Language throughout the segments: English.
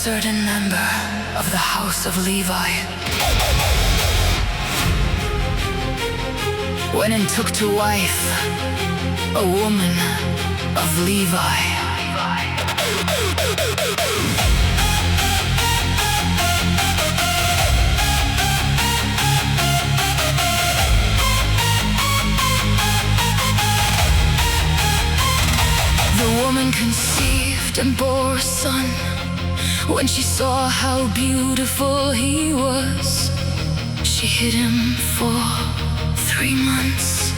certain member of the house of Levi went and took to wife a woman of Levi. The woman conceived and bore a son. When she saw how beautiful he was, she hid him for 3 months.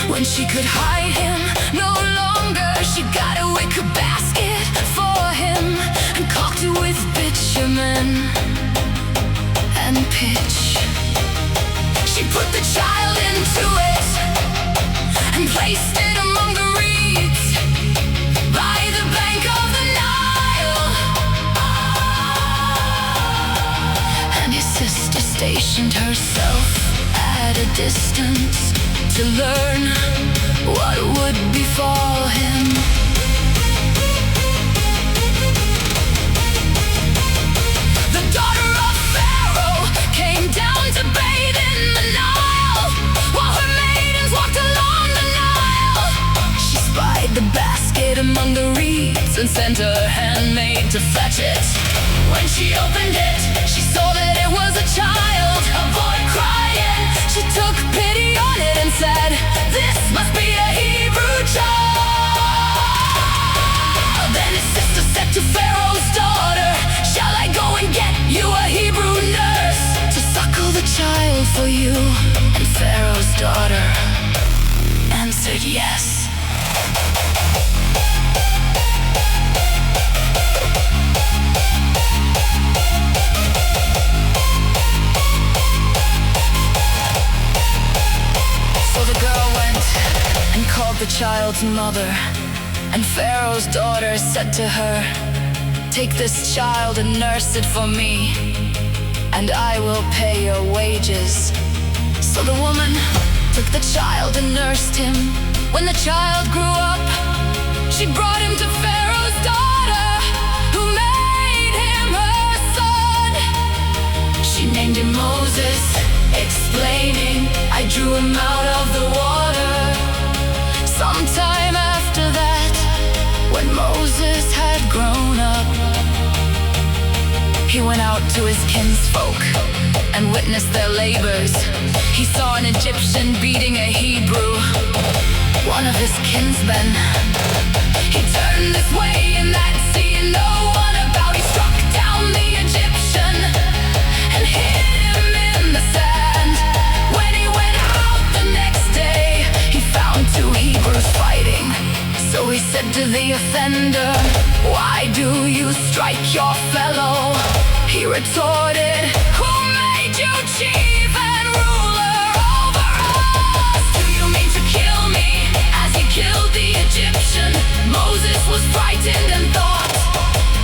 When she could hide him no longer, she got a wicker basket for him and caulked it with bitumen and pitch. She put the child into it and placed it among the reeds by the bank of the Nile. And his sister stationed herself at a distance to learn what would befall him. The daughter of Pharaoh came down to bathe in the Nile, while her maidens walked along the Nile. She spied the basket among the reeds and sent her handmaid to fetch it. When she opened it, she saw that it was a child, a boy crying. She took pity on it and said, "This must be a Hebrew child." Then his sister said to Pharaoh's daughter, "Shall I go and get you a Hebrew nurse to suckle the child for you?" And Pharaoh's daughter answered yes. The child's mother, and Pharaoh's daughter said to her, "Take this child and nurse it for me, and I will pay your wages." So the woman took the child and nursed him. When the child grew up, she brought him to Pharaoh's daughter, who made him her son. She named him Moses, explaining, "I drew him out of the water." Sometime after that, when Moses had grown up, he went out to his kinsfolk and witnessed their labors. He saw an Egyptian beating a Hebrew, one of his kinsmen. He turned this way and that, seeing no one about. He struck down the Egyptian and hid him in the sand. When he went out the next day, he found 2 Hebrews fighting. So he said to the offender, "Why do you strike your fellow?" He retorted, "Who made you chief and ruler over us? Do you mean to kill me as he killed the Egyptian?" Moses was frightened and thought,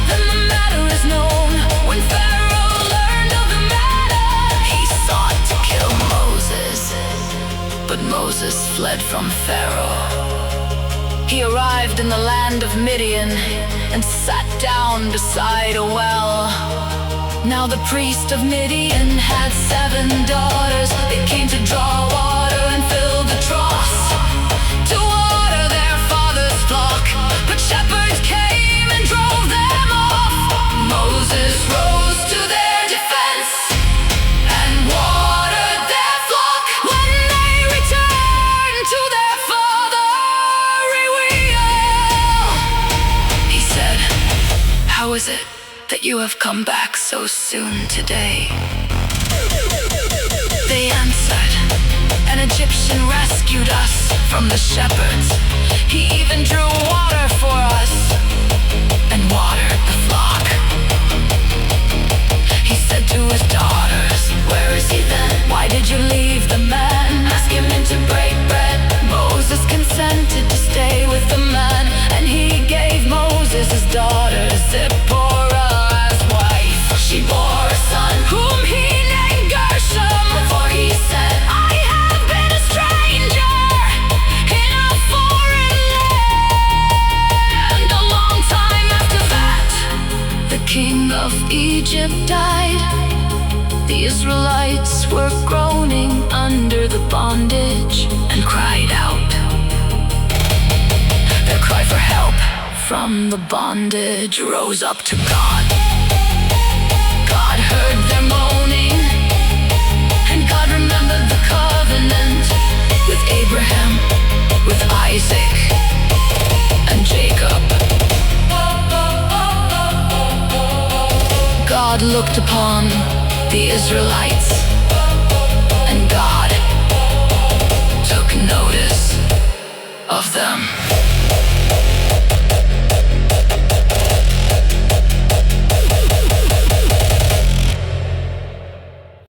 "Then the matter is known." When Pharaoh learned of the matter, he sought to kill Moses. But Moses fled from Pharaoh. He arrived in the land of Midian and sat down beside a well. Now the priest of Midian had 7 daughters. They came to draw water and fill the troughs to water their father's flock. But shepherds came and drove them off. Moses rose to their defense and watered their flock. When they returned to their father, he said, "How is it that you have come back so soon today?" They answered, "An Egyptian rescued us from the shepherds. He even drew water for us and watered the flock." He said to his daughters, "Where is he then? Why did you leave the man? Ask him in to break bread." Moses consented to stay with the man, and he gave Moses his daughter Zipporah as wife. She bore a son, whom he named Gershom, for he said, "I have been a stranger in a foreign land." Egypt died, the Israelites were groaning under the bondage and cried out. Their cry for help from the bondage rose up to God. God heard their moaning, and God remembered the covenant with Abraham, with Isaac, and Jacob. God looked upon the Israelites